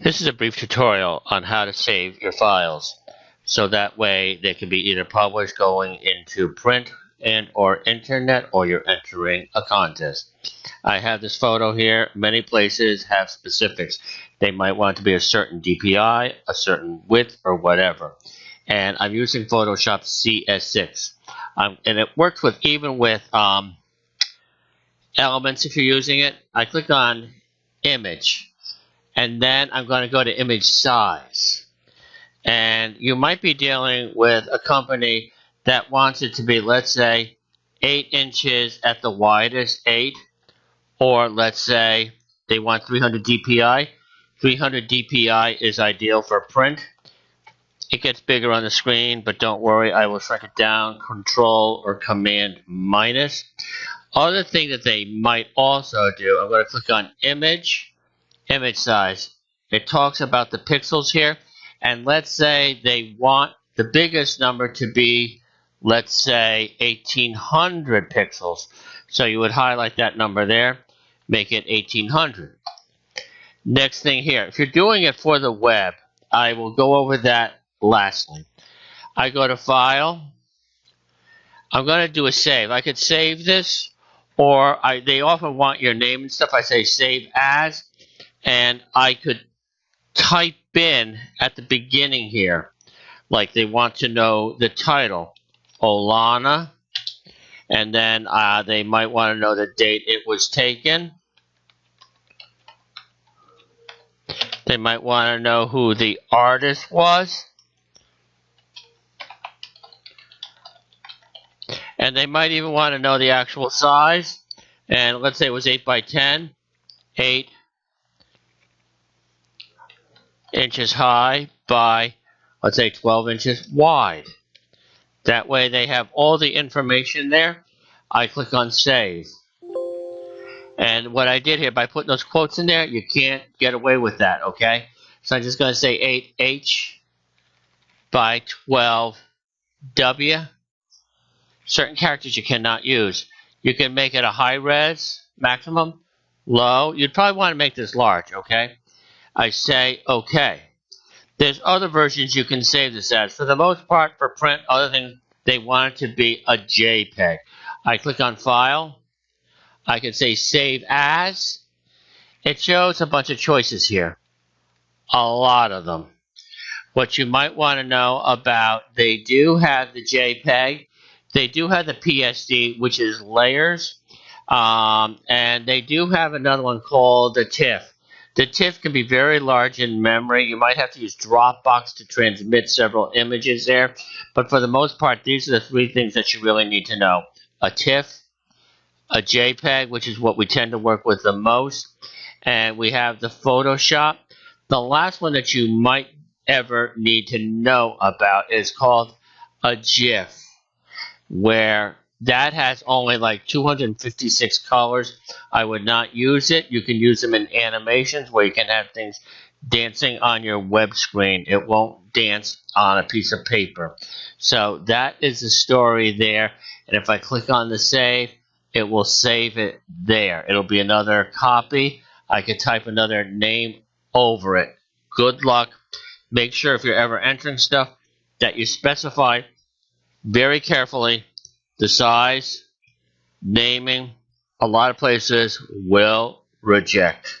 This is a brief tutorial on how to save your files, so that way they can be either published going into print and or internet, or you're entering a contest. I have this photo here. Many places have specifics. They might want it to be a certain DPI, a certain width, or whatever. And I'm using Photoshop CS6. And it works with even with elements if you're using it. I click on image, and then I'm going to go to image size. And you might be dealing with a company that wants it to be, let's say, 8 inches at the widest, 8, or let's say they want 300 DPI. 300 DPI is ideal for print. It gets bigger on the screen, but don't worry, I will shrink it down, Control or Command minus. Other thing that they might also do, I'm going to click on image size. It talks about the pixels here, and let's say they want the biggest number to be, let's say, 1800 pixels. So you would highlight that number there, make it 1800. Next thing here, if you're doing it for the web, I will go over that lastly. I go to File. I'm going to do a save. I could save this, or they often want your name and stuff. I say Save As, and I could type in at the beginning here, like they want to know the title, Olana, and then they might want to know the date it was taken. They might want to know who the artist was. And they might even want to know the actual size. And let's say it was 8 by 10, 8 inches high by, let's say, 12 inches wide. That way they have all the information there. I click on Save. And what I did here, by putting those quotes in there, you can't get away with that, okay? So I'm just going to say 8H by 12W. Certain characters you cannot use. You can make it a high res, maximum, low. You'd probably want to make this large, okay? I say OK. There's other versions you can save this as. For the most part, for print, other things, they want it to be a JPEG. I click on File. I can say Save As. It shows a bunch of choices here. A lot of them. What you might want to know about, they do have the JPEG. They do have the PSD, which is layers. And they do have another one called the TIFF. The TIFF can be very large in memory. You might have to use Dropbox to transmit several images there. But for the most part, these are the three things that you really need to know. A TIFF, a JPEG, which is what we tend to work with the most, and we have the Photoshop. The last one that you might ever need to know about is called a GIF, where that has only like 256 colors. I would not use it. You can use them in animations where you can have things dancing on your web screen. It won't dance on a piece of paper. So that is the story there. And if I click on the save, it will save it there. It'll be another copy. I could type another name over it. Good luck. Make sure if you're ever entering stuff that you specify very carefully the size, naming. A lot of places will reject.